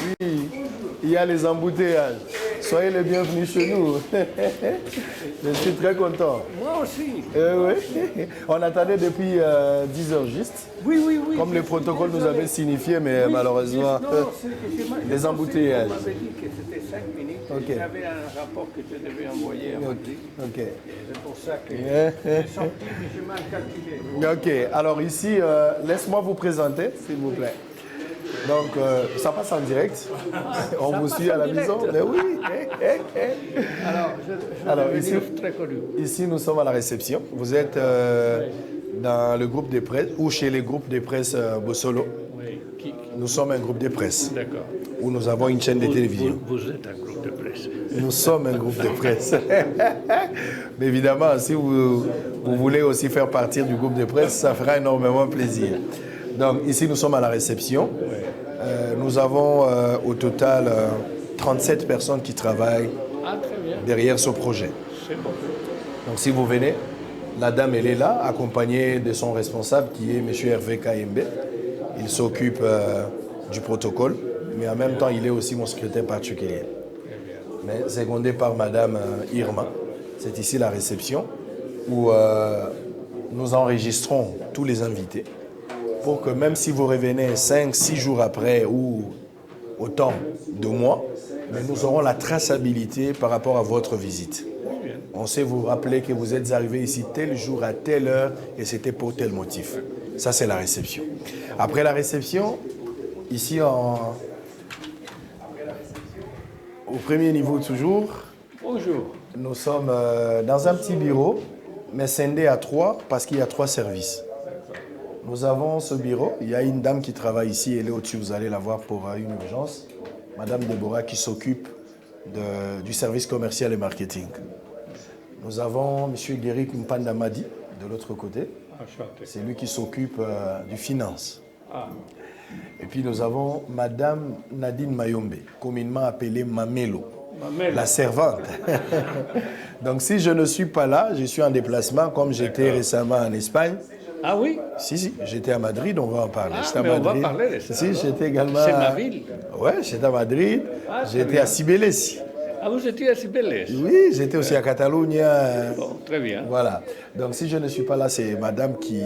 Oui, il y a les embouteillages. Soyez les bienvenus chez nous. Je suis très content. Moi aussi. Oui. On attendait depuis 10 heures juste. Oui, oui, oui. Comme le protocole nous avait signifié, mais malheureusement, les embouteillages. On m'avait dit que c'était 5 minutes. Ok. J'avais un rapport que je devais envoyer à Madrid. Ok. C'est pour ça que j'ai sorti, mais j'ai mal calculé. Ok. Alors ici, laisse-moi vous présenter, s'il vous plaît. Donc, ça passe en direct. On vous suit à la maison. Mais oui. Alors, ici, très connu. Ici, nous sommes à la réception. Vous êtes dans le groupe de presse ou chez les groupes de presse Bossolo. Oui. Nous sommes un groupe de presse. D'accord. Où nous avons une chaîne de télévision. Vous êtes un groupe de presse. Nous sommes un groupe de presse. Mais évidemment, si vous voulez aussi faire partie du groupe de presse, ça fera énormément plaisir. Donc ici, nous sommes à la réception. Nous avons au total 37 personnes qui travaillent derrière ce projet. C'est bon. Donc si vous venez, la dame, elle est là, accompagnée de son responsable qui est M. Hervé Kayembe. Il s'occupe du protocole, mais en même temps, il est aussi mon secrétaire particulier. Mais secondé par Madame Irma. C'est ici la réception où nous enregistrons tous les invités pour que même si vous revenez 5-6 jours après ou autant de mois, mais nous aurons la traçabilité par rapport à votre visite. On sait vous rappeler que vous êtes arrivé ici tel jour à telle heure et c'était pour tel motif. Ça, c'est la réception. Après la réception, ici au premier niveau toujours, Bonjour. nous sommes dans un petit bureau, mais scindé à 3 parce qu'il y a 3 services. Nous avons ce bureau, il y a une dame qui travaille ici, elle est au-dessus, vous allez la voir pour une urgence. Madame Déborah qui s'occupe du service commercial et marketing. Nous avons M. Guéric Mpandamadi de l'autre côté. C'est lui qui s'occupe du finance. Et puis nous avons Madame Nadine Mayombe, communément appelée Mamelo, la servante. Donc si je ne suis pas là, je suis en déplacement comme j'étais récemment en Espagne. Ah oui? Si, j'étais à Madrid, on va en parler. Mais on va parler de ça. Si, j'étais également... C'est ma ville? Oui, j'étais à Madrid, j'étais à Cibeles. Ah, vous étiez à Cibeles? Oui, j'étais aussi à Catalogne. Bon, très bien. Voilà. Donc si je ne suis pas là, c'est madame qui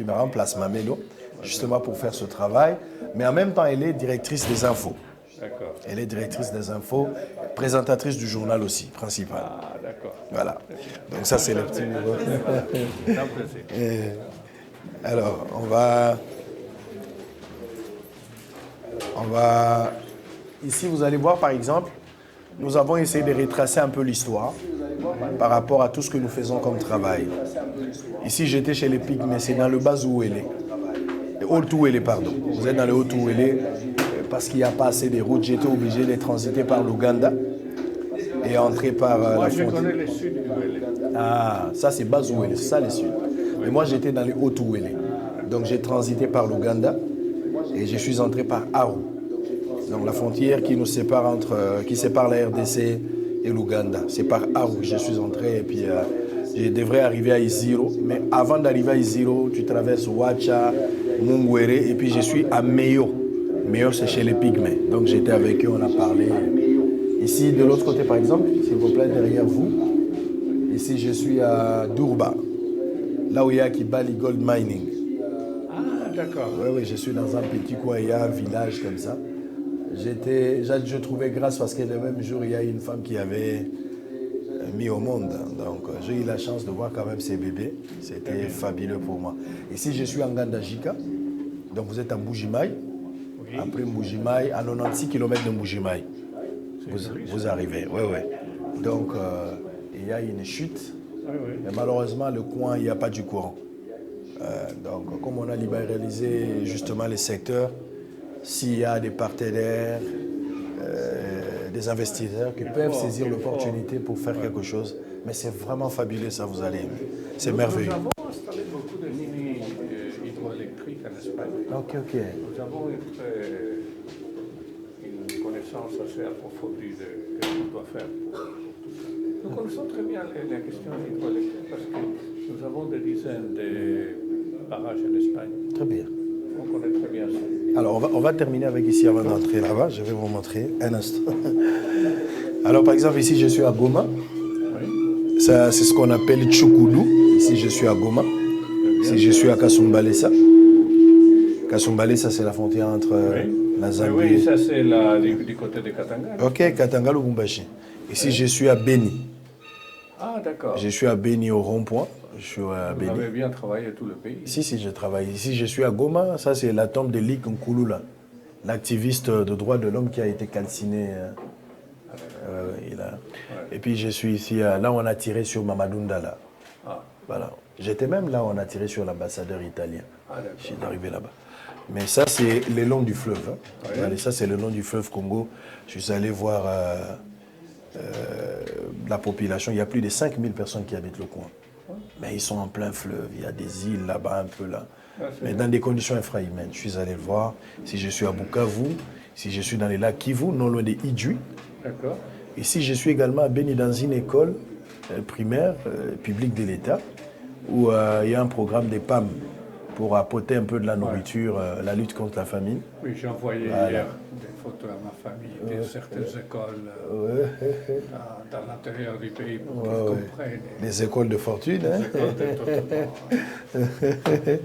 me remplace, Mamelo, justement pour faire ce travail. Mais en même temps, elle est directrice des infos. D'accord. Elle est directrice des infos, présentatrice du journal aussi, principal. Ah, d'accord. Voilà. Donc ça, c'est le petit niveau. Alors, on va... Ici, vous allez voir, par exemple, nous avons essayé de retracer un peu l'histoire par rapport à tout ce que nous faisons comme travail. Ici, j'étais chez les Pygmées, c'est dans le bas Ouélé. Le Haut-Ouélé, pardon. Vous êtes dans le Haut-Ouélé. Parce qu'il n'y a pas assez de routes, j'étais obligé de transiter par l'Ouganda et entrer par la frontière. Moi, je connais le sud du Ouélé. Ah, ça c'est Bazouélé, c'est ça le sud. Mais moi j'étais dans le Haut-Ouélé. Donc j'ai transité par l'Ouganda et je suis entré par Aru. Donc la frontière qui nous sépare qui sépare la RDC et l'Ouganda. C'est par Aru que je suis entré et puis je devrais arriver à Isiro. Mais avant d'arriver à Isiro, tu traverses Ouacha, Mungwere et puis je suis à Meyo. Meyo, c'est chez les Pygmées. Donc j'étais avec eux, on a parlé. Ici, de l'autre côté, par exemple, s'il vous plaît, derrière vous. Ici, je suis à Durba, là où il y a Kibali Gold Mining. Ah, d'accord. Oui, je suis dans un petit coin, il y a un village comme ça. Je trouvais grâce parce que le même jour, il y a une femme qui avait mis au monde. Donc j'ai eu la chance de voir quand même ces bébés. C'était fabuleux pour moi. Ici, je suis en Gandajika. Donc vous êtes à Mbujimaï. Après Mbujimaï, à 96 km de Mbujimaï, vous arrivez. Oui. Donc, il y a une chute. Mais malheureusement, le coin, il n'y a pas du courant. Donc, comme on a libéralisé justement les secteurs, s'il y a des partenaires, des investisseurs qui peuvent saisir l'opportunité pour faire quelque chose, mais c'est vraiment fabuleux, ça, vous allez aimer. C'est merveilleux. Nous avons installé beaucoup de mini hydroélectriques en Espagne. Ok. Nous avons une connaissance assez approfondie de ce qu'on doit faire pour tout ça. Nous connaissons très bien la question hydroélectrique parce que nous avons des dizaines de barrages en Espagne. Très bien. On connaît très bien ça. Alors, on va terminer avec ici avant d'entrer là-bas. Je vais vous montrer un instant. Alors, par exemple, ici, je suis à Goma. Oui. Ça, c'est ce qu'on appelle Tchoukoudou. Ici, je suis à Goma. Ici, je suis à Kasumbalesa. Kasumbalesa, c'est la frontière entre la Zambie. Oui, ça c'est du côté de Katanga. Ok, Katanga, Lubumbashi. Ici, je suis à Beni. Ah, d'accord. Je suis à Beni au rond-point. Je suis à Vous Beni. avez bien travaillé tout le pays. Si, je travaille. Ici, je suis à Goma. Ça, c'est la tombe de Lik Nkulula, l'activiste de droits de l'homme qui a été calciné. Et puis, je suis ici. Là, on a tiré sur Mamadou Ndala. Ah. Voilà. J'étais même là, on a tiré sur l'ambassadeur italien. Ah, d'accord. Je suis arrivé là-bas. Mais ça, c'est le long du fleuve. Hein. Oui. Allez, ça, c'est le long du fleuve Congo. Je suis allé voir la population. Il y a plus de 5000 personnes qui habitent le coin. Mais ils sont en plein fleuve. Il y a des îles là-bas, un peu là. Mais dans des conditions infrahumaines. Je suis allé le voir. Si je suis à Bukavu, si je suis dans les lacs Kivu, non loin des Idjui. D'accord. Ici, je suis également à Beni dans une école primaire publique de l'État où il y a un programme des PAM pour apporter un peu de la nourriture, la lutte contre la famine. Oui, j'ai envoyé hier des photos à ma famille de certaines écoles dans l'intérieur du pays pour qu'ils comprennent. Les écoles de fortune, hein? Les écoles de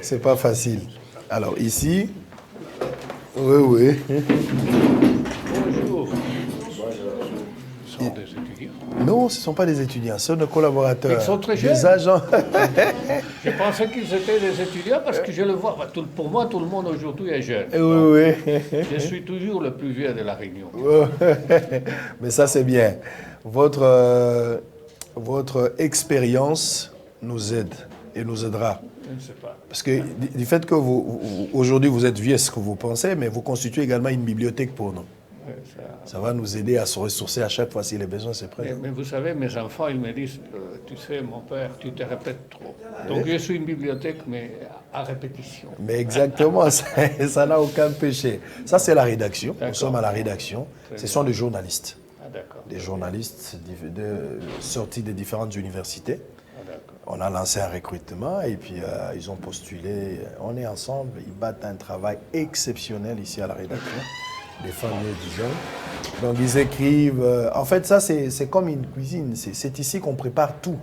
C'est pas facile. Alors ici, oui. Bonjour. Ce sont des étudiants. Non, ce ne sont pas des étudiants, ce sont des collaborateurs. Ils sont très jeunes. Des agents. Je pensais qu'ils étaient des étudiants parce que je le vois. Pour moi, tout le monde aujourd'hui est jeune. Oui. Je suis toujours le plus vieux de la Réunion. Mais ça, c'est bien. Votre expérience nous aide et nous aidera. Je ne sais pas. Parce que du fait que aujourd'hui, vous êtes vieux, ce que vous pensez, mais vous constituez également une bibliothèque pour nous. Oui, Ça va nous aider à se ressourcer à chaque fois si les besoins se présentent. mais vous savez, mes enfants, ils me disent, tu sais, mon père, tu te répètes trop. Donc je suis une bibliothèque, mais à répétition. Mais exactement, ça n'a aucun péché. Ça, c'est la rédaction. Nous sommes à la rédaction. Ce sont des journalistes. Ah, d'accord. Des journalistes sortis des différentes universités. Ah, d'accord. On a lancé un recrutement et puis ils ont postulé. On est ensemble. Ils battent un travail exceptionnel ici à la rédaction. Des femmes et des hommes. Donc ils écrivent. En fait, ça, c'est comme une cuisine. C'est ici qu'on prépare tout.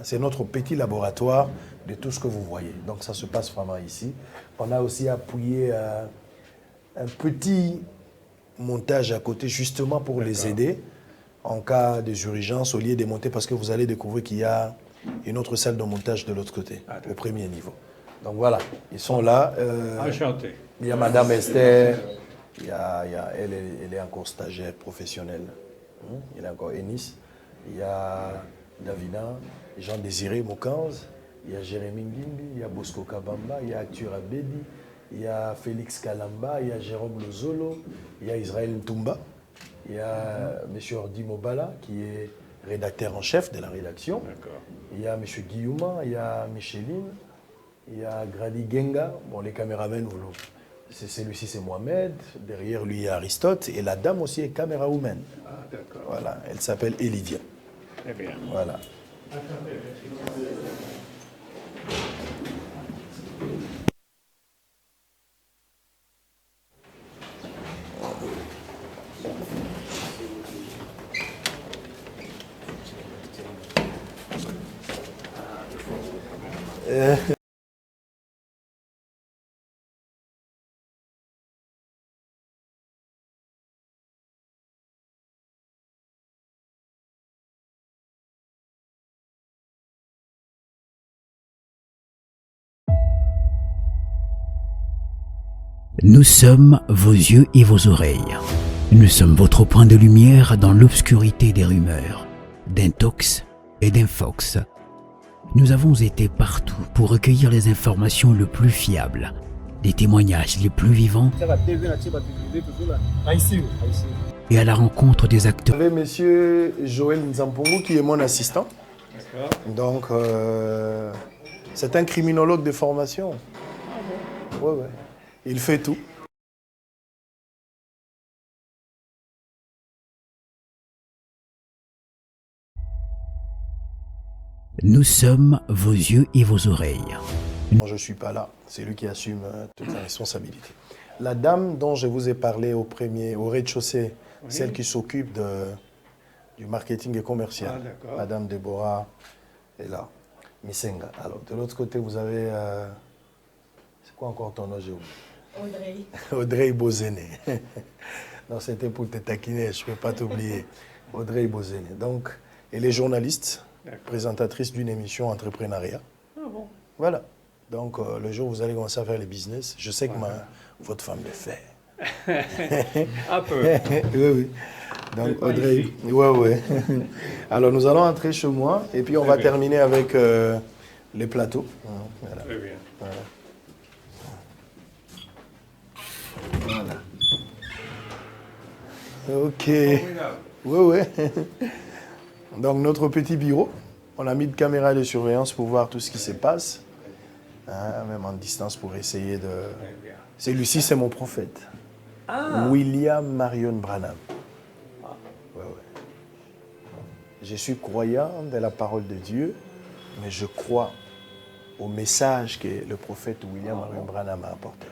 C'est notre petit laboratoire de tout ce que vous voyez. Donc ça se passe vraiment ici. On a aussi appuyé un petit montage à côté justement pour les aider en cas des urgences au lieu de monter parce que vous allez découvrir qu'il y a une autre salle de montage de l'autre côté, au premier niveau. Donc voilà, ils sont là. Enchanté. Il y a Madame Esther, elle est encore stagiaire professionnelle. Il y a encore Ennis. Il y a Davina, Jean-Désiré Mokanz, il y a Jérémy Ngimbi, il y a Bosco Kabamba, il y a Actura Bedi, il y a Félix Kalamba, il y a Jérôme Lozolo, il y a Israël Ntumba, il y a M. Ordi Mobala qui est rédacteur en chef de la rédaction. Il y a M. Guillaume, il y a Micheline, il y a Grady Genga, bon les caméramens, celui-ci c'est Mohamed, derrière lui il y a Aristote et la dame aussi est caméra-woman. Ah, d'accord. Voilà, elle s'appelle Elidia. Très bien. Voilà. Nous sommes vos yeux et vos oreilles. Nous sommes votre point de lumière dans l'obscurité des rumeurs, d'intox et d'infox. Nous avons été partout pour recueillir les informations les plus fiables, les témoignages les plus vivants et à la rencontre des acteurs. Vous avez monsieur Joël Nzampongo qui est mon assistant. Donc, c'est un criminologue de formation. Ouais. Il fait tout. Nous sommes vos yeux et vos oreilles. Quand je ne suis pas là, c'est lui qui assume toute la responsabilité. La dame dont je vous ai parlé au rez-de-chaussée, celle qui s'occupe du marketing et commercial, Madame Déborah est là. Missenga. Alors, de l'autre côté, vous avez... c'est quoi encore ton nom, j'ai oublié? Audrey. Audrey Bozene. Non, c'était pour te taquiner, je ne peux pas t'oublier. Audrey Bozene. Donc, elle est journaliste, présentatrice d'une émission entrepreneuriat. Ah bon? Voilà. Donc, le jour où vous allez commencer à faire les business, je sais que votre femme le fait. Un peu. Oui, oui. Donc, Audrey, oui. Alors, nous allons entrer chez moi et puis on va terminer avec les plateaux. Voilà. Très bien. Voilà. Ok. Oui. Donc, notre petit bureau, on a mis de caméras de surveillance pour voir tout ce qui se passe. Même en distance pour essayer de... Celui-ci, c'est mon prophète. William Marion Branham. Ouais. Je suis croyant de la parole de Dieu, mais je crois au message que le prophète William Marion Branham a apporté.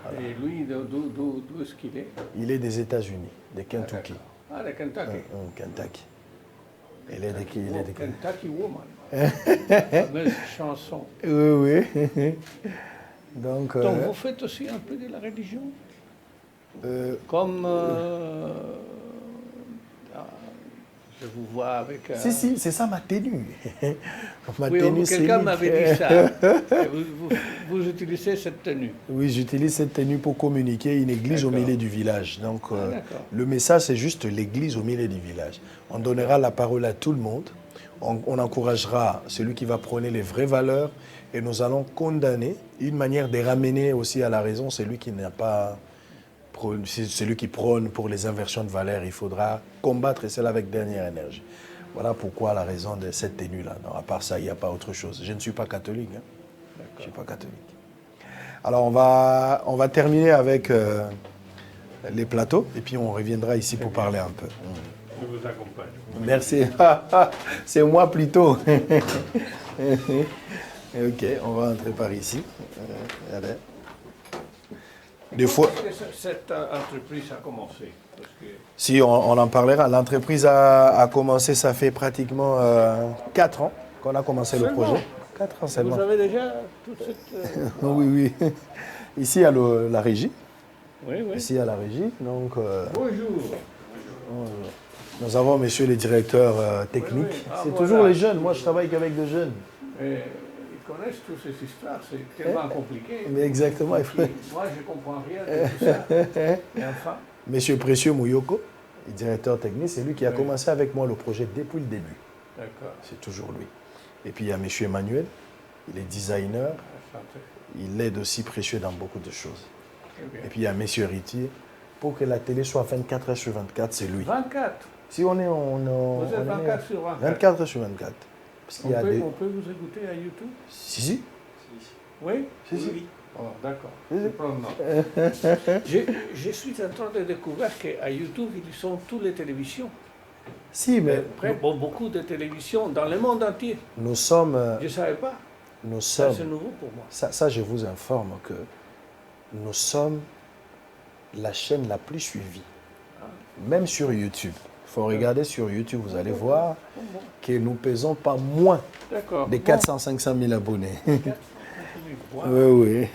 Voilà. Et lui, d'où est-ce qu'il est? Il est des États-Unis, de Kentucky. Ah, de Kentucky. Kentucky. Il est de Kentucky Woman. Fameuse chanson. Oui. Donc vous faites aussi un peu de la religion? Comme... je vous vois avec... Si, c'est ça ma tenue. Ma tenue, quelqu'un m'avait dit ça. Vous utilisez cette tenue? Oui, j'utilise cette tenue pour communiquer une église au milieu du village. Donc, le message, c'est juste l'église au milieu du village. On donnera la parole à tout le monde. On encouragera celui qui va prôner les vraies valeurs et nous allons condamner une manière de ramener aussi à la raison celui qui n'a pas... Celui qui prône pour les inversions de valeurs. Il faudra combattre cela avec dernière énergie. Voilà pourquoi la raison de cette tenue-là. Non, à part ça, il n'y a pas autre chose. Je ne suis pas catholique. Je ne suis pas catholique. Alors, on va terminer avec les plateaux et puis on reviendra ici pour parler un peu. Je vous accompagne. Merci. C'est moi plutôt. Ok, on va entrer par ici. Allez. Des fois... Cette entreprise a commencé parce que... Si, on en parlera. L'entreprise a commencé, ça fait pratiquement 4 ans qu'on a commencé le projet. 4 ans seulement. Vous avez déjà toute cette... Oui. Ici, il y a la régie. Oui. Ici, il y a la régie. Donc, Bonjour. Nous avons monsieur le directeur technique. Oui. C'est toujours les jeunes. Moi, je travaille qu'avec des jeunes. Ils connaissent toutes ces histoires, c'est tellement compliqué. Mais exactement. Moi, je ne comprends rien de tout ça. Et enfin... Monsieur Précieux Mouyoko, le directeur technique, c'est lui qui a commencé avec moi le projet depuis le début. D'accord. C'est toujours lui. Et puis il y a monsieur Emmanuel, il est designer. Il aide aussi Précieux dans beaucoup de choses. Et puis il y a monsieur Héritier. Pour que la télé soit 24 heures sur 24, c'est lui. 24? Si on est... Vous êtes 24 sur 24? 24 heures sur 24. Parce On peut vous écouter à YouTube? Si. Oui? Si. Oh, d'accord. Je prends note. Je suis en train de découvrir qu'à YouTube, ils sont toutes les télévisions. Si, mais... Beaucoup de télévisions dans le monde entier. Nous sommes... Je ne savais pas. Nous sommes... C'est nouveau pour moi. Ça, je vous informe que nous sommes la chaîne la plus suivie. Même sur YouTube. Il faut regarder sur YouTube, vous allez voir que nous pesons pas moins de 400-500 000 abonnés. Oui.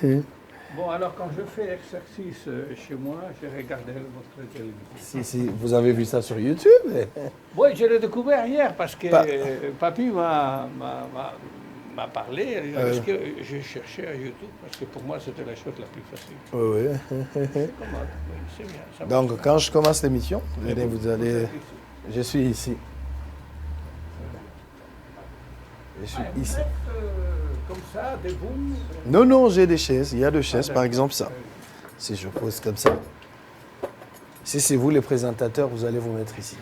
Bon, alors quand je fais exercice chez moi, je regarde votre télévision. Si, vous avez vu ça sur YouTube? Oui, je l'ai découvert hier parce que papy m'a parlé. Est-ce que je cherchais à YouTube parce que pour moi c'était la chose la plus facile. Oui. C'est bien. Ça donc quand je commence l'émission, vous allez... Je suis ici. Je suis ici. Comme ça, debout? Non, j'ai des chaises. Il y a deux chaises, par exemple ça. Si je pose comme ça. Si c'est vous les présentateurs, vous allez vous mettre ici.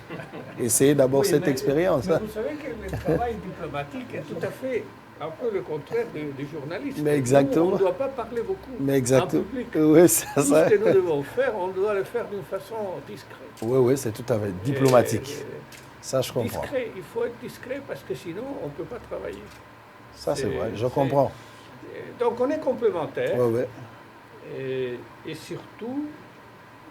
Essayez d'abord cette expérience. Mais vous savez que le travail diplomatique est tout à fait un peu le contraire du journaliste. Mais exactement. Nous, on ne doit pas parler beaucoup. Mais exactement. En public. Oui, c'est ça. Tout ce que nous devons faire, on doit le faire d'une façon discrète. Oui, c'est tout à fait diplomatique. Ça, je comprends. Discret, il faut être discret parce que sinon, on ne peut pas travailler. Ça, c'est vrai, je comprends. Donc on est complémentaires. Ouais. Et surtout,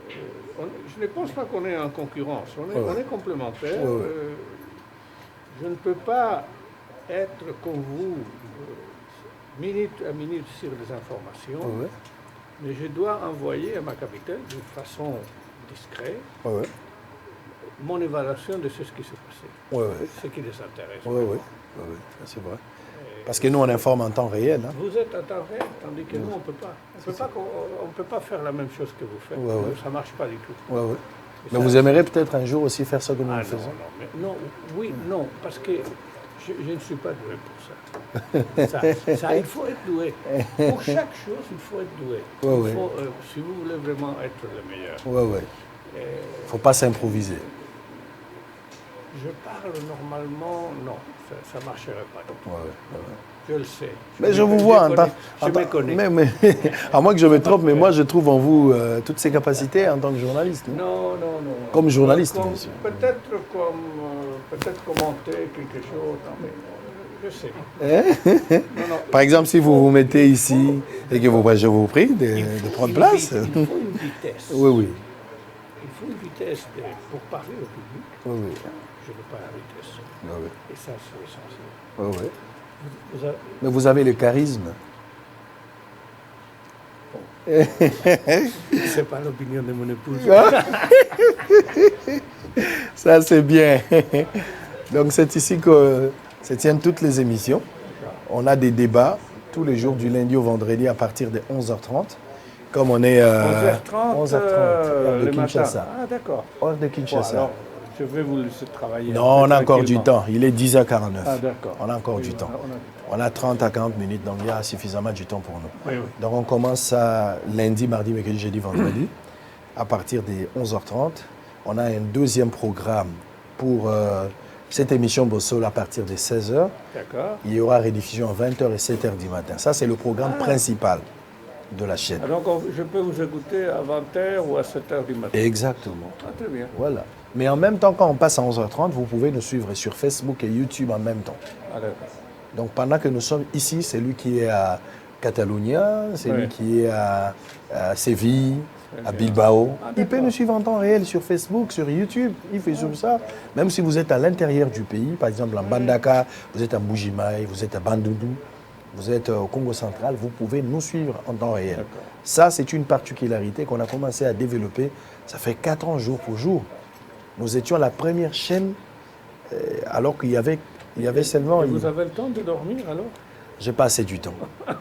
je ne pense pas qu'on est en concurrence. On est complémentaires. Je ne peux pas être comme vous, minute à minute sur les informations, mais je dois envoyer à ma capitale d'une façon discrète mon évaluation de ce qui s'est passé, ce qui les intéresse. Oui, c'est vrai. Parce que nous, on informe en temps réel. Hein. Vous êtes en temps réel, tandis que nous, on ne peut pas. On ne peut pas faire la même chose que vous faites. Ça ne marche pas du tout. Mais vous aimeriez peut-être un jour aussi faire ça que nous le faisons? Non, parce que je ne suis pas doué pour ça. Il faut être doué. Pour chaque chose, il faut être doué. Si vous voulez vraiment être le meilleur. Il ne faut pas s'improviser. Je parle normalement, non, ça ne marcherait pas. Je le sais. Mais je vous vois en tant... Je me connais. Mais, à moins que je me trompe, mais moi je trouve en vous toutes ces capacités en tant que journaliste. Non. Comme journaliste, bien sûr. Peut-être commenter quelque chose, mais je sais. Par exemple, si vous vous mettez ici et que je vous prie de prendre place. Il faut une vitesse. Oui. Il faut une vitesse pour parler au public. Je veux pas la vitesse. Et ça, c'est essentiel. Mais vous avez le charisme. C'est pas l'opinion de mon épouse. Ça, c'est bien. Donc, c'est ici que se tiennent toutes les émissions. On a des débats tous les jours du lundi au vendredi à partir de 11h30. Comme on est 11h30 heure de le Kinshasa. matin. Ah, d'accord. Heure de Kinshasa. Alors, je vais vous laisser travailler. Non, on a encore du temps. Il est 10h49. Ah, d'accord. On a encore du temps. On a 30 à 40 minutes, donc il y a suffisamment du temps pour nous. Oui. Donc on commence ça lundi, mardi, mercredi, jeudi, vendredi, à partir des 11h30. On a un deuxième programme pour cette émission Bossol à partir des 16h. D'accord. Il y aura rediffusion à 20h et 7h du matin. Ça, c'est le programme principal de la chaîne. Donc je peux vous écouter à 20h ou à 7h du matin. Exactement. Ah, très bien. Voilà. Mais en même temps, quand on passe à 11h30, vous pouvez nous suivre sur Facebook et YouTube en même temps. Ah, d'accord. Donc pendant que nous sommes ici, c'est lui qui est à Catalunya, c'est lui qui est à Séville, à Bilbao. Il peut nous suivre en temps réel sur Facebook, sur YouTube, il fait sur ça. Même si vous êtes à l'intérieur du pays, par exemple en Bandaka, vous êtes à Mbujimaï, vous êtes à Bandundu, vous êtes au Congo central, vous pouvez nous suivre en temps réel. Ça, c'est une particularité qu'on a commencé à développer. Ça fait 4 ans jour pour jour. Nous étions la première chaîne alors qu'il y avait seulement... Et vous avez le temps de dormir alors? J'ai pas assez du temps.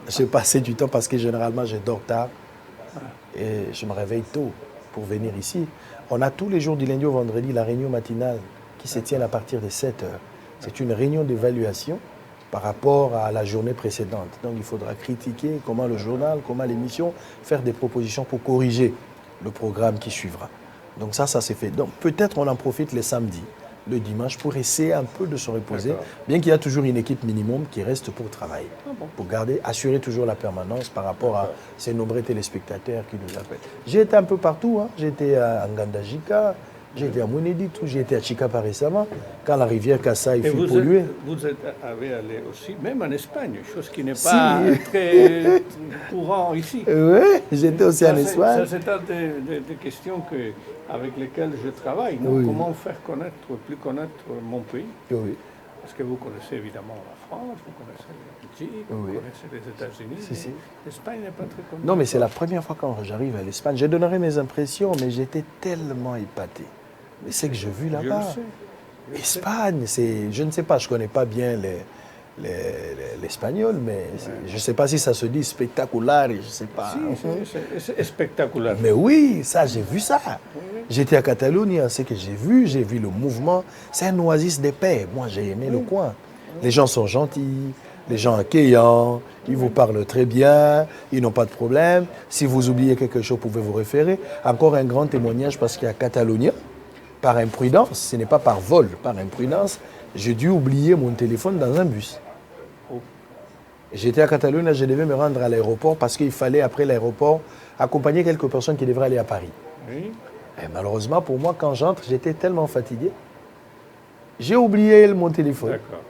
J'ai pas assez du temps parce que généralement je dors tard et je me réveille tôt pour venir ici. On a tous les jours du lundi au vendredi la réunion matinale qui se tient à partir de 7h. C'est une réunion d'évaluation par rapport à la journée précédente. Donc il faudra critiquer comment le journal, comment l'émission, faire des propositions pour corriger le programme qui suivra. Donc ça s'est fait. Donc peut-être on en profite les samedis, le dimanche, pour essayer un peu de se reposer, bien qu'il y a toujours une équipe minimum qui reste pour travailler, pour assurer toujours la permanence par rapport à ces nombreux téléspectateurs qui nous appellent. J'ai été un peu partout, hein. J'ai été à Ngandajika, j'ai été à Mweneditu, j'ai été à Chikapa récemment, quand la rivière Kassai fut polluée. Vous avez allé aussi, même en Espagne, chose qui n'est pas très courant ici. Oui, j'étais aussi en Espagne. Ça, c'est des questions avec lesquelles je travaille. Oui. Comment faire plus connaître mon pays? Oui. Parce que vous connaissez évidemment la France, vous connaissez la Belgique, vous connaissez les États-Unis. L'Espagne n'est pas très connue. Non, mais c'est la première fois quand j'arrive à l'Espagne. Je donnerai mes impressions, mais j'étais tellement épaté. Mais c'est que j'ai vu là-bas. Espagne, je ne sais pas, je ne connais pas bien l'espagnol, mais je ne sais pas si ça se dit spectaculaire, je ne sais pas. Si, c'est spectaculaire. Mais oui, ça, j'ai vu ça. J'étais à Catalogne, ce que j'ai vu le mouvement. C'est un oasis de paix. Moi, j'ai aimé le coin. Les gens sont gentils, les gens accueillants, ils vous parlent très bien, ils n'ont pas de problème. Si vous oubliez quelque chose, vous pouvez vous référer. Encore un grand témoignage parce qu'à Catalogne, par imprudence, ce n'est pas par vol, par imprudence, j'ai dû oublier mon téléphone dans un bus. J'étais à Catalogne, je devais me rendre à l'aéroport parce qu'il fallait, après l'aéroport, accompagner quelques personnes qui devraient aller à Paris. Oui. Et malheureusement, pour moi, quand j'entre, j'étais tellement fatigué. J'ai oublié mon téléphone. D'accord.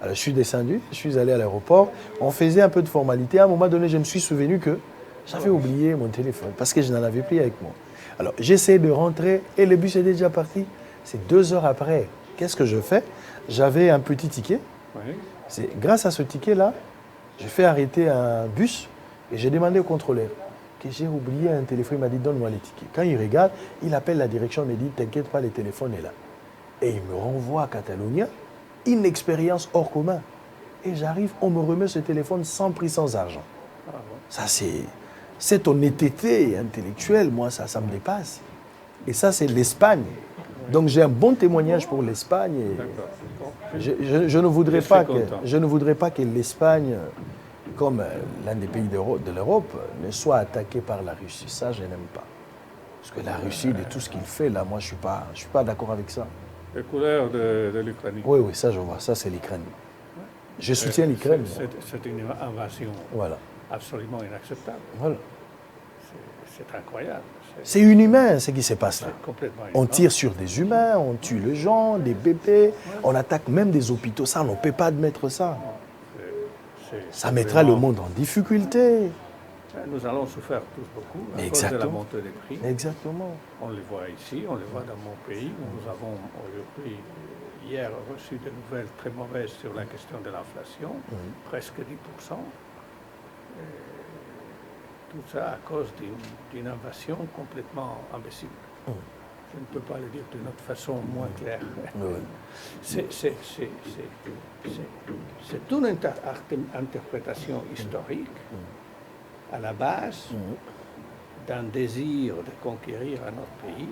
Alors, je suis descendu, je suis allé à l'aéroport. On faisait un peu de formalité. À un moment donné, je me suis souvenu que j'avais oublié mon téléphone parce que je n'en avais plus avec moi. Alors, j'essaie de rentrer et le bus était déjà parti. C'est 2 heures après. Qu'est-ce que je fais? J'avais un petit ticket. Oui. C'est grâce à ce ticket-là, j'ai fait arrêter un bus et j'ai demandé au contrôleur que j'ai oublié un téléphone. Il m'a dit, donne-moi les tickets. Quand il regarde, il appelle la direction, il me dit, t'inquiète pas, le téléphone est là. Et il me renvoie à Catalonia, une expérience hors commun. Et j'arrive, on me remet ce téléphone sans prix, sans argent. Ah, bon. Ça, c'est cette honnêteté intellectuelle, moi, ça me dépasse. Et ça, c'est l'Espagne. Donc, j'ai un bon témoignage pour l'Espagne. D'accord. Bon, Je ne voudrais suis pas content. je ne voudrais pas que l'Espagne, comme l'un des pays de l'Europe, ne soit attaquée par la Russie. Ça, je n'aime pas. Parce que la Russie, de tout ce qu'il fait, là, moi, je ne suis pas d'accord avec ça. Les couleurs de l'Ukraine. Oui, ça, je vois. Ça, c'est l'Ukraine. Je soutiens l'Ukraine. C'est une invasion Voilà. absolument inacceptable. Voilà. C'est incroyable. C'est inhumain, ce qui se passe là. C'est complètement On inhumain. tire sur des humains, on tue les gens, des bébés, on attaque même des hôpitaux. Ça, on ne peut pas admettre ça. Ça mettra le monde en difficulté. Nous allons souffrir tous beaucoup à cause de la Exactement. montée des prix. Exactement. On les voit ici, on les voit dans mon pays. Où nous avons aujourd'hui, hier, reçu des nouvelles très mauvaises sur la question de l'inflation, presque 10%. Tout ça à cause d'une invasion complètement imbécile. Je ne peux pas le dire d'une autre façon moins claire. Oui. C'est une interprétation historique à la base d'un désir de conquérir un autre pays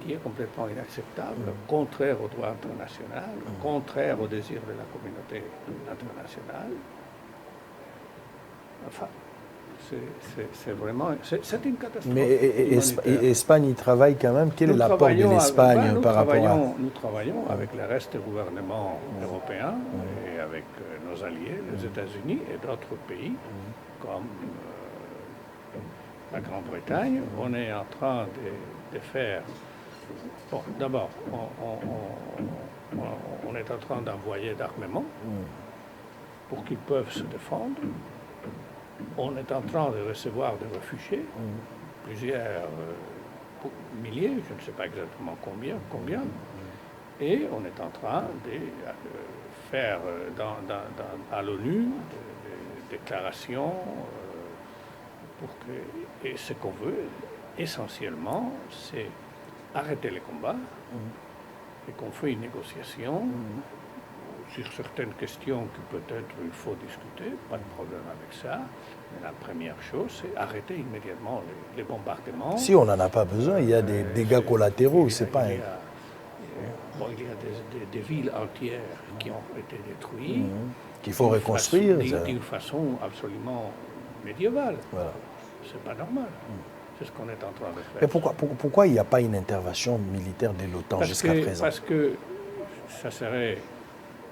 qui est complètement inacceptable, contraire au droit international, contraire au désir de la communauté internationale. Enfin, c'est vraiment... C'est une catastrophe. Mais humanitaire. Espagne, il travaille quand même. Quel est Nous l'apport de travaillons l'Espagne par rapport à... Nous travaillons avec le reste des gouvernements européens et avec nos alliés, les États-Unis et d'autres pays, comme la Grande-Bretagne. On est en train de faire... Bon, d'abord, on est en train d'envoyer d'armement pour qu'ils peuvent se défendre. On est en train de recevoir des réfugiés, plusieurs milliers, je ne sais pas exactement combien, et on est en train de faire à l'ONU des déclarations pour que, et ce qu'on veut essentiellement, c'est arrêter les combats et qu'on fait une négociation sur certaines questions que peut-être il faut discuter, pas de problème avec ça. Mais la première chose, c'est arrêter immédiatement les bombardements. Si on n'en a pas besoin, il y a des dégâts collatéraux, c'est pas... Il y a des villes entières qui ont été détruites. Qu'il faut reconstruire. D'une façon absolument médiévale. Voilà. C'est pas normal. C'est ce qu'on est en train de faire. Mais pourquoi il n'y a pas une intervention militaire de l'OTAN jusqu'à présent? Parce que ça serait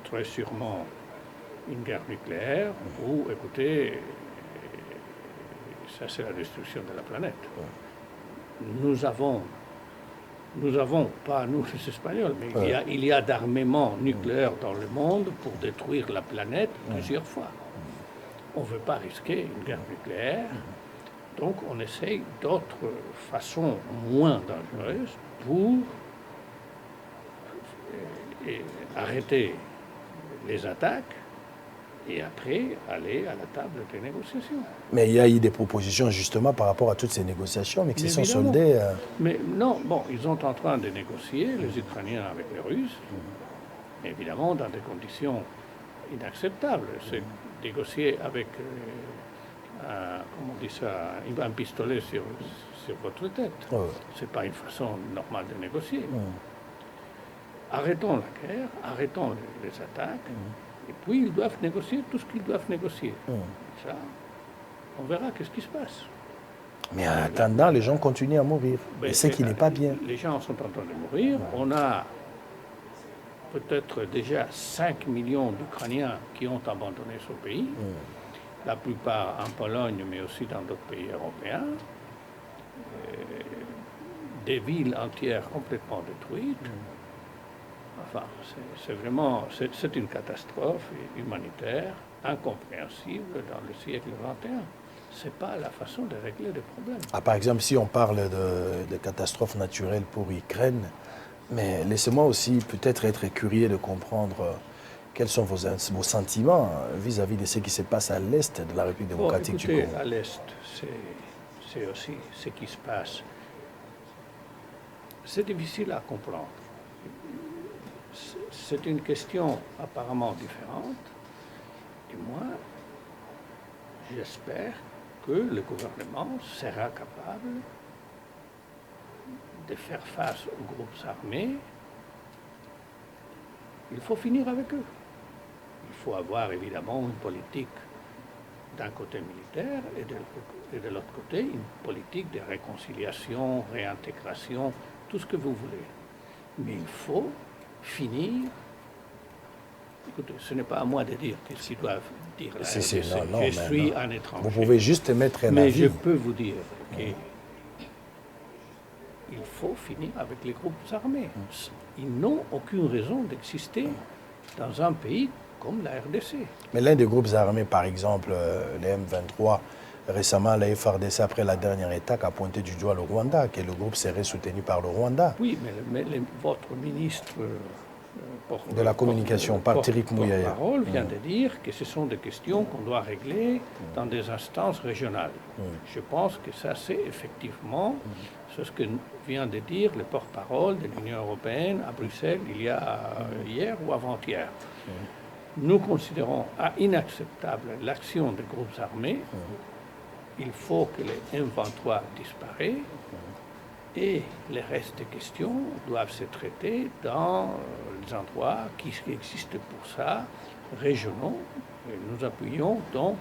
très sûrement une guerre nucléaire ou, écoutez, ça c'est la destruction de la planète. Nous avons, pas nous les Espagnols, mais il y a d'armements nucléaires dans le monde pour détruire la planète plusieurs fois. On ne veut pas risquer une guerre nucléaire, donc on essaye d'autres façons moins dangereuses pour arrêter les attaques et après aller à la table des négociations. Mais il y a eu des propositions justement par rapport à toutes ces négociations, mais qui se sont soldées... Mais non, bon, ils sont en train de négocier, les Ukrainiens avec les Russes, évidemment dans des conditions inacceptables. C'est négocier avec, comment on dit ça, un pistolet sur votre tête. C'est pas une façon normale de négocier. Arrêtons la guerre, arrêtons les attaques, et puis ils doivent négocier tout ce qu'ils doivent négocier. Ça, on verra qu'est-ce qui se passe. Mais en attendant, les gens continuent à mourir. Et c'est qui n'est pas bien. Les gens sont en train de mourir. On a peut-être déjà 5 millions d'Ukrainiens qui ont abandonné ce pays. La plupart en Pologne, mais aussi dans d'autres pays européens. Des villes entières complètement détruites. Enfin, c'est vraiment, c'est une catastrophe humanitaire incompréhensible dans le siècle XXI. Ce n'est pas la façon de régler des problèmes. Ah, par exemple, si on parle de catastrophes naturelles pour l'Ukraine, mais laissez-moi aussi peut-être être curieux de comprendre quels sont vos sentiments vis-à-vis de ce qui se passe à l'est de la République démocratique du Congo. À l'est, c'est aussi ce qui se passe. C'est difficile à comprendre. C'est une question apparemment différente. Et moi, j'espère que le gouvernement sera capable de faire face aux groupes armés. Il faut finir avec eux. Il faut avoir évidemment une politique d'un côté militaire et de l'autre côté une politique de réconciliation, réintégration, tout ce que vous voulez. Mais il faut finir. Écoutez, ce n'est pas à moi de dire ce qu'ils doivent dire là. Je suis un étranger. Vous pouvez juste mettre un avis. Mais je peux vous dire qu'il faut finir avec les groupes armés. Ils n'ont aucune raison d'exister dans un pays comme la RDC. Mais l'un des groupes armés, par exemple, les M23, récemment, la FARDC, après la dernière attaque, a pointé du doigt le Rwanda, que le groupe serait soutenu par le Rwanda. Oui, mais votre ministre de la communication, Patrick Mouyaya, porte-parole vient de dire que ce sont des questions qu'on doit régler dans des instances régionales. Je pense que ça, c'est effectivement ce que vient de dire le porte-parole de l'Union européenne à Bruxelles il y a hier ou avant-hier. Nous considérons inacceptable l'action des groupes armés. Il faut que les M23 disparaissent et les restes des questions doivent se traiter dans les endroits qui existent pour ça, régionaux. Et nous appuyons donc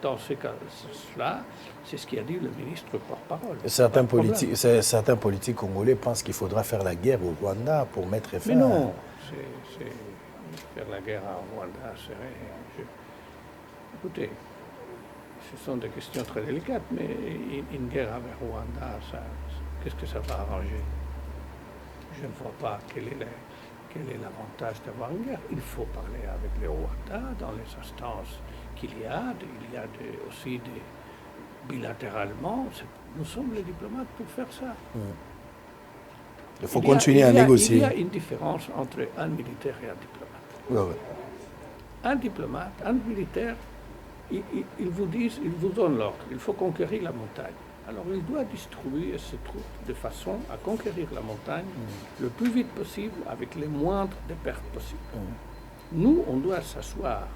dans ce cas-là, c'est ce qu'a dit le ministre porte-parole. Certains politiques congolais pensent qu'il faudra faire la guerre au Rwanda pour mettre fin. Mais non, faire la guerre au Rwanda serait... Écoutez, ce sont des questions très délicates, mais une guerre avec le Rwanda, qu'est-ce que ça va arranger? Je ne vois pas quel est l'avantage d'avoir une guerre. Il faut parler avec le Rwanda dans les instances qu'il y a. Il y a aussi bilatéralement. Nous sommes les diplomates pour faire ça. Il faut continuer à négocier. Il y a une différence entre un militaire et un diplomate. Ouais. Un diplomate, un militaire, ils vous donnent l'ordre. Il faut conquérir la montagne. Alors il doit distribuer ses troupes de façon à conquérir la montagne le plus vite possible avec les moindres des pertes possibles. Nous, on doit s'asseoir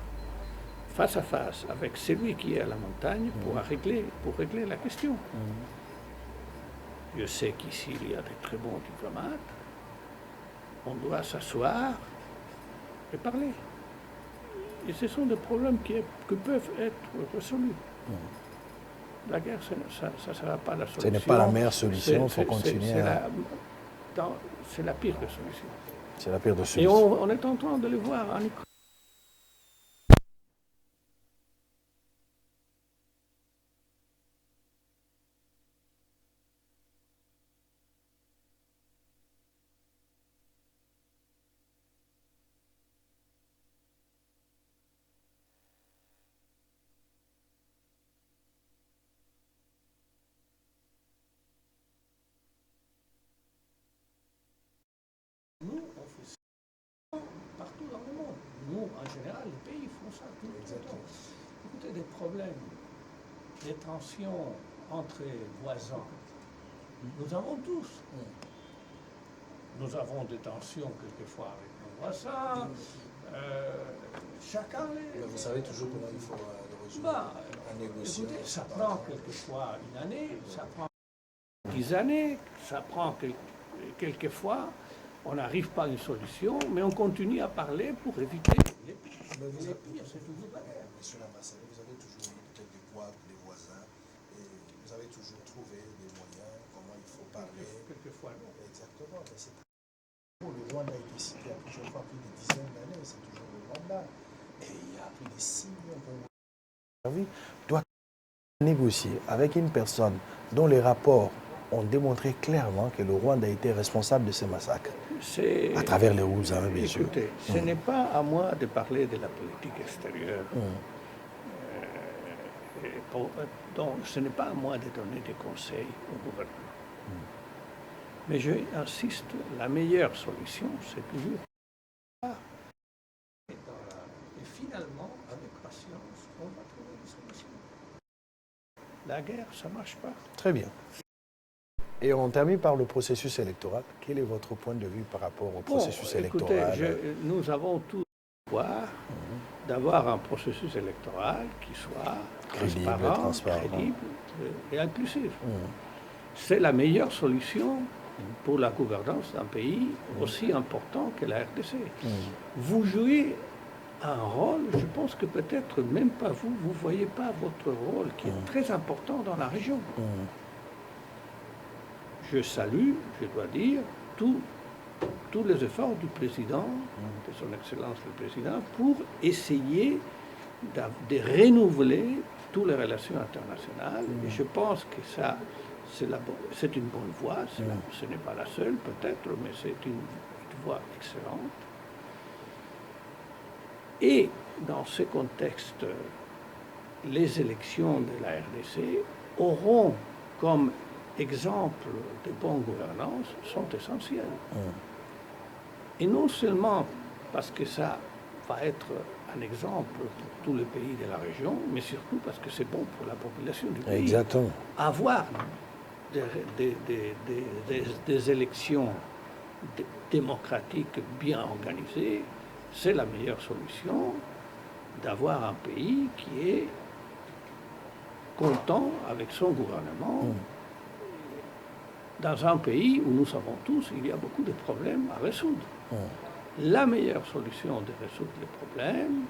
face à face avec celui qui est à la montagne pour régler la question. Je sais qu'ici, il y a de très bons diplomates. On doit s'asseoir et parler. Et ce sont des problèmes qui peuvent être résolus. La guerre, ça ne sera pas la solution. Ce n'est pas la meilleure solution, il faut continuer c'est la pire des solutions. C'est la pire des solutions. Et on est en train de le voir en Ukraine. Nous, on fait ça partout dans le monde. Nous, en général, les pays font ça tout le temps. Écoutez, des problèmes, des tensions entre voisins, nous avons tous. Nous avons des tensions quelquefois avec nos voisins. Chacun les... Vous savez toujours comment il faut le résoudre en négociant. Écoutez, ça prend quelquefois une année, ça prend 10 années, ça prend quelquefois... On n'arrive pas à une solution, mais on continue à parler pour éviter les pires. C'est toujours la guerre. Monsieur l'ambassadeur, vous avez toujours eu peut-être des poids pour les voisins, et vous avez toujours trouvé des moyens, comment il faut parler. Quelquefois, non. Exactement, mais c'est le Rwanda a été cité à plusieurs fois, plus de dizaines d'années, c'est toujours le Rwanda. Et il y a plus de 6 millions de Congolais doit négocier avec une personne dont les rapports ont démontré clairement que le Rwanda a été responsable de ces massacres. À travers les rouges, hein, bien sûr. Écoutez, ce n'est pas à moi de parler de la politique extérieure. Donc, ce n'est pas à moi de donner des conseils au gouvernement. Mais je insiste, la meilleure solution, c'est toujours... Et finalement, avec patience, on va trouver une solution. La guerre, ça ne marche pas. Très bien. Et on termine par le processus électoral. Quel est votre point de vue par rapport au processus électoral? Nous avons tout l'espoir d'avoir un processus électoral qui soit transparent, crédible et inclusif. C'est la meilleure solution pour la gouvernance d'un pays aussi important que la RDC. Vous jouez un rôle, je pense que peut-être même pas vous ne voyez pas votre rôle qui est très important dans la région. Je salue, je dois dire, tous les efforts du président, de son Excellence le Président, pour essayer de renouveler toutes les relations internationales. Et je pense que ça, c'est une bonne voie. Ce n'est pas la seule, peut-être, mais c'est une voie excellente. Et dans ce contexte, les élections de la RDC auront comme exemple de bonne gouvernance sont essentielles. Et non seulement parce que ça va être un exemple pour tous les pays de la région, mais surtout parce que c'est bon pour la population du pays. Exactement. Avoir des élections démocratiques bien organisées, c'est la meilleure solution d'avoir un pays qui est content avec son gouvernement. Dans un pays où nous savons tous il y a beaucoup de problèmes à résoudre. La meilleure solution de résoudre les problèmes,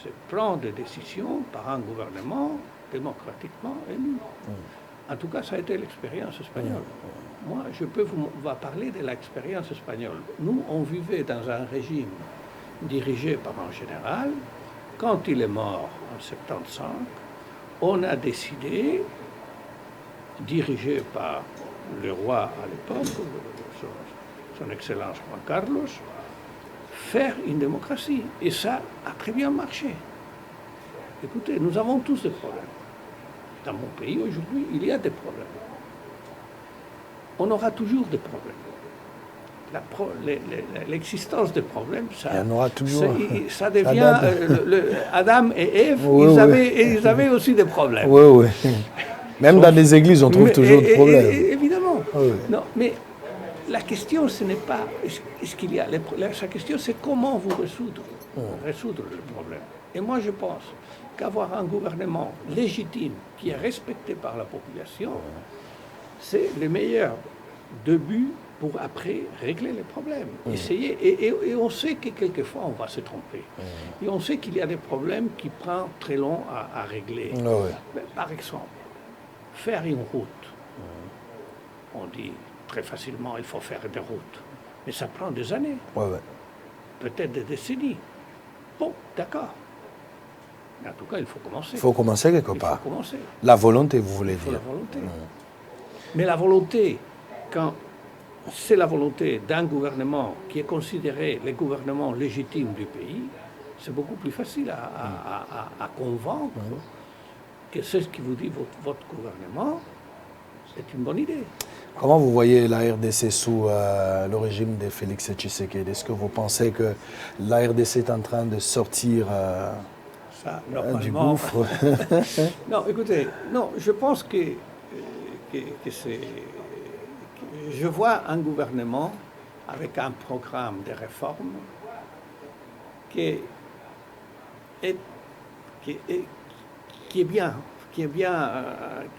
c'est prendre des décisions par un gouvernement démocratiquement élu. En tout cas, ça a été l'expérience espagnole. Moi, je peux vous parler de l'expérience espagnole. Nous, on vivait dans un régime dirigé par un général. Quand il est mort en 1975, on a décidé, dirigé par le roi à l'époque, son Excellence Juan Carlos, faire une démocratie. Et ça a très bien marché. Écoutez, nous avons tous des problèmes. Dans mon pays, aujourd'hui, il y a des problèmes. On aura toujours des problèmes. L'existence des problèmes, ça, il y en aura toujours. Ça devient... Adam et Ève, ils avaient aussi des problèmes. Oui, oui. Même dans les églises, on trouve toujours des problèmes. Évidemment. Oui. Non, mais la question, ce n'est pas est-ce qu'il y a... La question, c'est comment vous résoudre le problème. Et moi, je pense qu'avoir un gouvernement légitime qui est respecté par la population, c'est le meilleur début pour après régler les problèmes. Essayer. Et on sait que quelquefois, on va se tromper. Et on sait qu'il y a des problèmes qui prennent très long à régler. Par exemple, faire une route. On dit très facilement, il faut faire des routes. Mais ça prend des années. Peut-être des décennies. Bon, d'accord. Mais en tout cas, il faut commencer. Il faut commencer quelque part. Il faut commencer. La volonté, vous voulez dire. La volonté. Mais la volonté, quand c'est la volonté d'un gouvernement qui est considéré le gouvernement légitime du pays, c'est beaucoup plus facile à convaincre que c'est ce qui vous dit votre gouvernement, c'est une bonne idée. Comment vous voyez la RDC sous le régime de Félix Tshisekedi? Est-ce que vous pensez que la RDC est en train de sortir du gouffre? Non, écoutez, non, je pense que c'est... Je vois un gouvernement avec un programme de réforme qui est bien.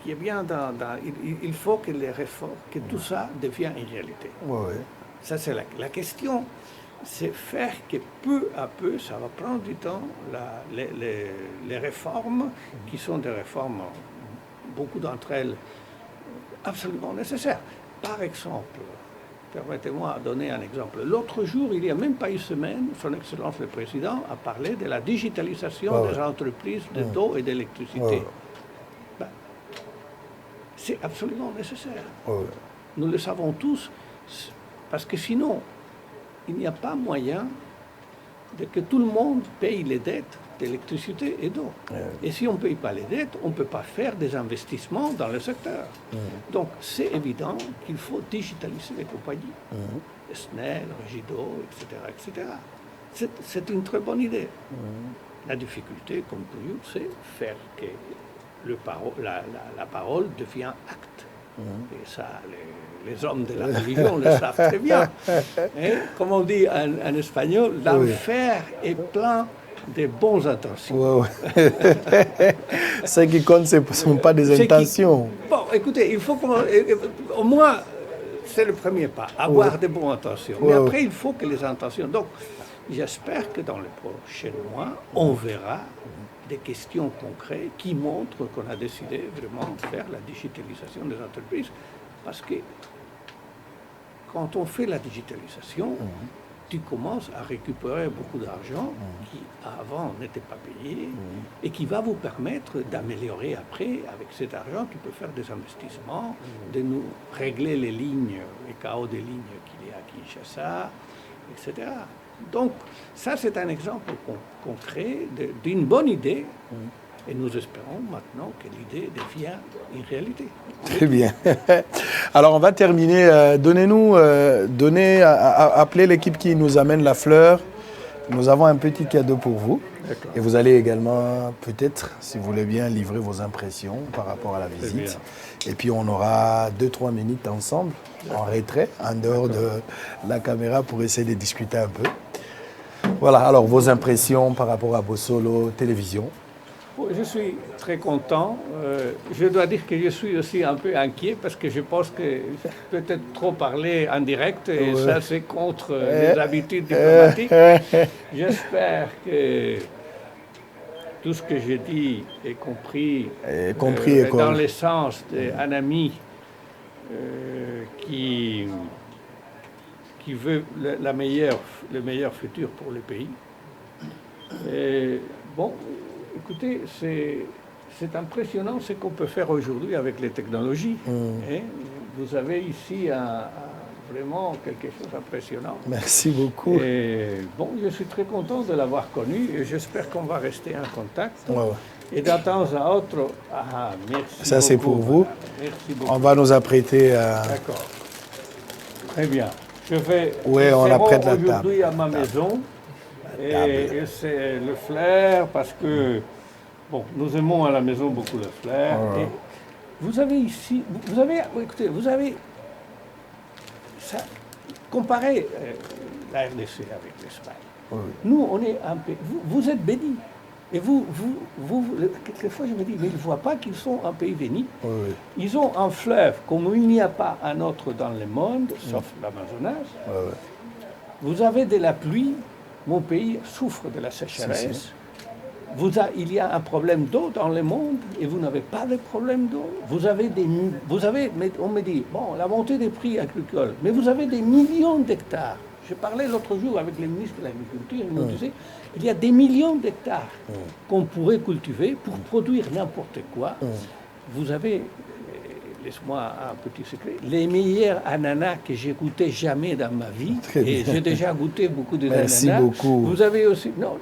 Il faut que les réformes, que tout ça devienne une réalité. Ça, c'est la question. C'est faire que peu à peu, ça va prendre du temps, les réformes, qui sont des réformes, beaucoup d'entre elles, absolument nécessaires. Par exemple, permettez-moi de donner un exemple. L'autre jour, il n'y a même pas une semaine, Son Excellence le Président a parlé de la digitalisation des entreprises d'eau et d'électricité. c'est absolument nécessaire. Ouais. Nous le savons tous, parce que sinon, il n'y a pas moyen de que tout le monde paye les dettes d'électricité et d'eau. Et si on ne paye pas les dettes, on ne peut pas faire des investissements dans le secteur. Donc c'est évident qu'il faut digitaliser les compagnies. SNEL, Regido, etc. C'est une très bonne idée. La difficulté, comme toujours, c'est faire que la parole devienne acte. Et ça, les hommes de la religion le savent très bien. Et, comme on dit en espagnol, l'enfer est plein de bonnes intentions. Ce qui compte, ce ne sont pas des intentions. Bon, écoutez, il faut au moins, c'est le premier pas, avoir de bonnes intentions. Mais après, il faut que les intentions... Donc, j'espère que dans les prochains mois, on verra des questions concrètes qui montrent qu'on a décidé vraiment de faire la digitalisation des entreprises. Parce que quand on fait la digitalisation, tu commences à récupérer beaucoup d'argent qui avant n'était pas payé et qui va vous permettre d'améliorer après. Avec cet argent, tu peux faire des investissements, de nous régler les lignes, les chaos des lignes qu'il y a à Kinshasa, etc. Donc, ça, c'est un exemple concret d'une bonne idée. Et nous espérons maintenant que l'idée devient une réalité. Très bien. Alors, on va terminer. Appelez l'équipe qui nous amène la fleur. Nous avons un petit cadeau pour vous. Et vous allez également, peut-être, si vous voulez bien, livrer vos impressions par rapport à la visite. Et puis, on aura 2-3 minutes ensemble, en retrait, en dehors de la caméra, pour essayer de discuter un peu. Voilà, alors vos impressions par rapport à Bossolo Télévision. Je suis très content. Je dois dire que je suis aussi un peu inquiet parce que je pense que j'ai peut-être trop parlé en direct et ça c'est contre les habitudes diplomatiques. J'espère que tout ce que j'ai dit est compris, dans le sens d'un ami qui veut le meilleur futur pour le pays. Et, bon, écoutez, c'est impressionnant ce qu'on peut faire aujourd'hui avec les technologies. Et vous avez ici vraiment quelque chose d'impressionnant. Merci beaucoup. Et, bon, je suis très content de l'avoir connu et j'espère qu'on va rester en contact. Et de temps à autre, merci. Ça, c'est pour vous. Merci beaucoup. On va nous apprêter à... D'accord. Très bien. Je vais on apprête la table. Aujourd'hui à ma maison. Et c'est le flair parce que, bon, nous aimons à la maison beaucoup le flair. Et vous avez ici, écoutez, vous avez, ça, comparé la RDC avec l'Espagne. Nous, on est un pays, vous êtes bénis. Et vous, quelquefois, je me dis, mais ils ne voient pas qu'ils sont un pays béni. Ils ont un fleuve comme il n'y a pas un autre dans le monde, sauf l'Amazonas. Vous avez de la pluie. Mon pays souffre de la sécheresse. Il y a un problème d'eau dans le monde et vous n'avez pas de problème d'eau. On me dit, bon, la montée des prix agricoles, mais vous avez des millions d'hectares. Je parlais l'autre jour avec le ministre de l'Agriculture, il me disait, il y a des millions d'hectares qu'on pourrait cultiver pour produire n'importe quoi. Vous avez, laisse-moi un petit secret, les meilleurs ananas que j'ai goûté jamais dans ma vie. Et j'ai déjà goûté beaucoup d'ananas. Merci beaucoup. Vous avez aussi... Non,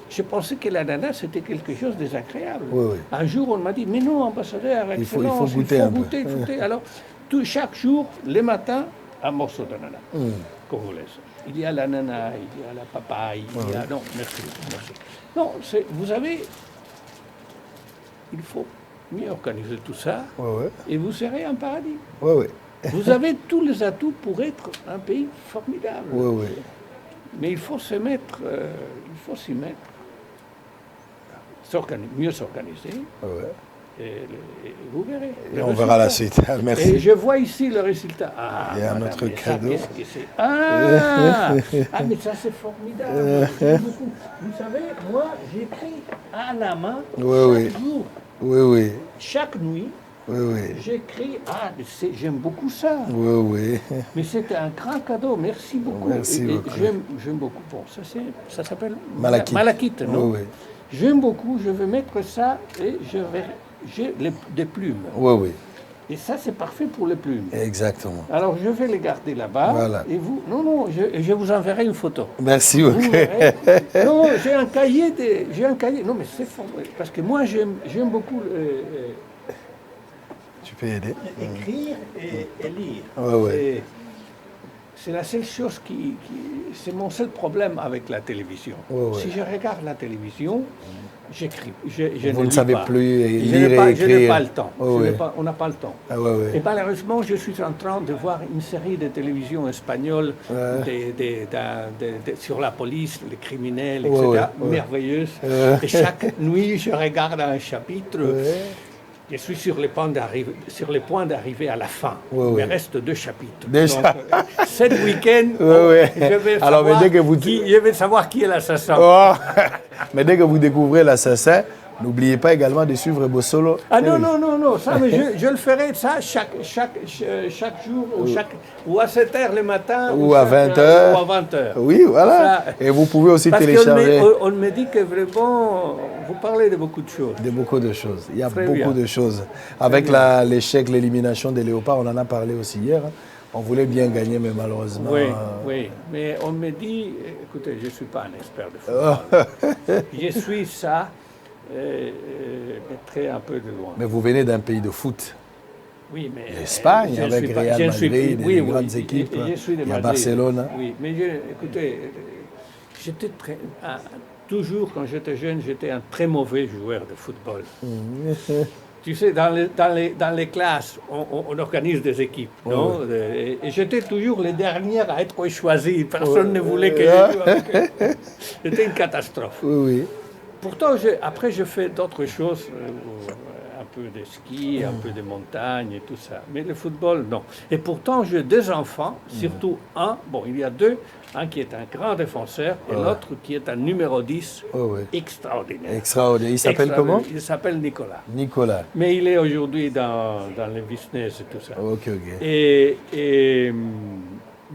je pensais que l'ananas, c'était quelque chose de désagréable. Un jour, on m'a dit, mais non, ambassadeur, il faut goûter un peu. Alors, chaque jour, le matin, un morceau d'ananas, congolais. Il y a l'ananas, il y a la papaye, il y a... Non, merci. Non, vous avez... Il faut mieux organiser tout ça, et vous serez un paradis. Vous avez tous les atouts pour être un pays formidable. Mais il faut s'y mettre, mieux s'organiser. Et vous verrez. Et on verra la suite. Merci. Et je vois ici le résultat. Il y a un autre cadeau. Mais ça c'est formidable. Vous savez, moi j'écris à la main chaque jour. Chaque nuit. J'écris, j'aime beaucoup ça. Mais c'était un grand cadeau, merci beaucoup. J'aime beaucoup. Bon, ça s'appelle Malakite, non? J'aime beaucoup, je vais mettre ça et j'ai des plumes. Et ça, c'est parfait pour les plumes. Exactement. Alors, je vais les garder là-bas. Voilà. Et vous... Non, je vous enverrai une photo. Merci beaucoup. Non, j'ai un cahier. Non, mais c'est formidable. Parce que moi, j'aime beaucoup Tu peux aider. écrire et lire. Ouais. Et c'est la seule chose c'est mon seul problème avec la télévision. Ouais. Si je regarde la télévision, j'écris. Vous ne savez plus lire et écrire. Je n'ai pas le temps. Ouais. On n'a pas le temps. Ah, ouais. Et malheureusement, je suis en train de voir une série de télévision espagnole sur la police, les criminels, etc. Merveilleuse. Et chaque nuit, je regarde un chapitre. Je suis sur le point d'arriver à la fin. Il me reste 2 chapitres. Donc, cet week-end, je vais savoir qui est l'assassin. Mais dès que vous découvrez l'assassin, n'oubliez pas également de suivre Bossolo. Ah non, ça, mais je le ferai ça chaque jour ou à 7 h le matin ou à 20 h. Ou à 20 h. Oui, voilà. Et vous pouvez aussi télécharger. On me dit que vraiment, vous parlez de beaucoup de choses. De beaucoup de choses. Il y a Très beaucoup bien. de choses. Avec l'échec, l'élimination des Léopards, on en a parlé aussi hier. On voulait bien gagner, mais malheureusement... Oui. Mais on me dit, écoutez, je ne suis pas un expert de football. Je suis ça, mais très un peu de loin. Mais vous venez d'un pays de foot. Oui, mais... L'Espagne, avec Real Madrid, des grandes équipes. Il y a Barcelone. Oui, mais écoutez, j'étais toujours, quand j'étais jeune, j'étais un très mauvais joueur de football. Tu sais, dans les classes, on organise des équipes, non? Et j'étais toujours le dernier à être choisi. Personne ne voulait que je joue avec eux. C'était une catastrophe. Oui. Pourtant, après, je fais d'autres choses, un peu de ski, un peu de montagne et tout ça. Mais le football, non. Et pourtant, j'ai 2 enfants, surtout un, il y a 2, un qui est un grand défenseur et l'autre qui est un numéro 10 extraordinaire. Extraordinaire. Il s'appelle comment? Il s'appelle Nicolas. Nicolas. Mais il est aujourd'hui dans le business et tout ça. Ok.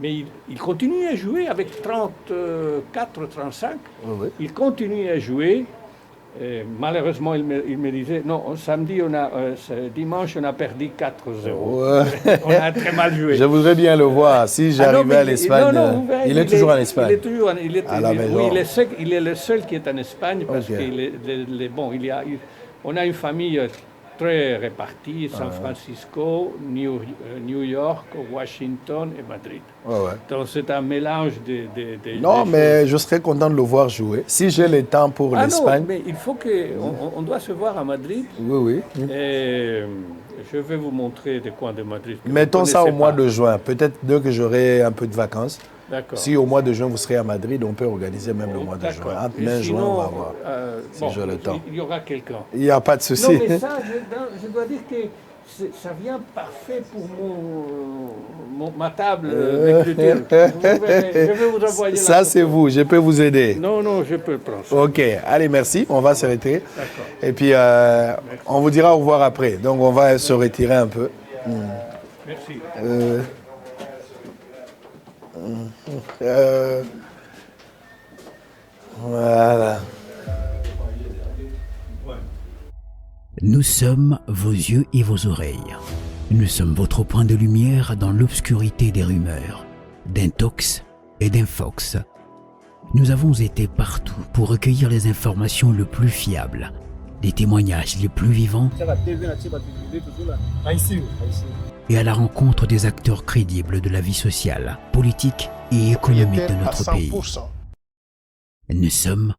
Mais il continue à jouer avec 34, 35. Il continue à jouer. Et malheureusement, il me disait, non, samedi, dimanche, on a perdu 4-0. On a très mal joué. Je voudrais bien le voir. Si j'arrivais à l'Espagne, il est toujours en Espagne. Il est toujours à la maison. Oui, il est le seul qui est en Espagne parce on a une famille très répartie, San Francisco, New York, Washington et Madrid. Donc c'est un mélange de non, mais je serais content de le voir jouer. Si j'ai le temps pour l'Espagne. Non, mais il faut on doit se voir à Madrid. Oui. Et je vais vous montrer des coins de Madrid. Mettons ça au mois de juin. Peut-être dès que j'aurai un peu de vacances. D'accord. Si au mois de juin vous serez à Madrid, on peut organiser même le mois de juin. Entre mai et juin, on va voir si j'ai le temps. Il y aura quelqu'un. Il n'y a pas de souci. Non, mais ça, je dois dire que ça vient parfait pour ma table d'écriture. Je vais vous envoyer ça, c'est vous. Je peux vous aider. Non, je peux le prendre. Ok. Allez, merci. On va se retirer. D'accord. Et puis, on vous dira au revoir après. Donc, on va se retirer un peu. Merci. Voilà. Nous sommes vos yeux et vos oreilles. Nous sommes votre point de lumière dans l'obscurité des rumeurs, d'intox et d'infox. Nous avons été partout pour recueillir les informations les plus fiables, les témoignages les plus vivants et à la rencontre des acteurs crédibles de la vie sociale, politique et économique de notre pays. Nous sommes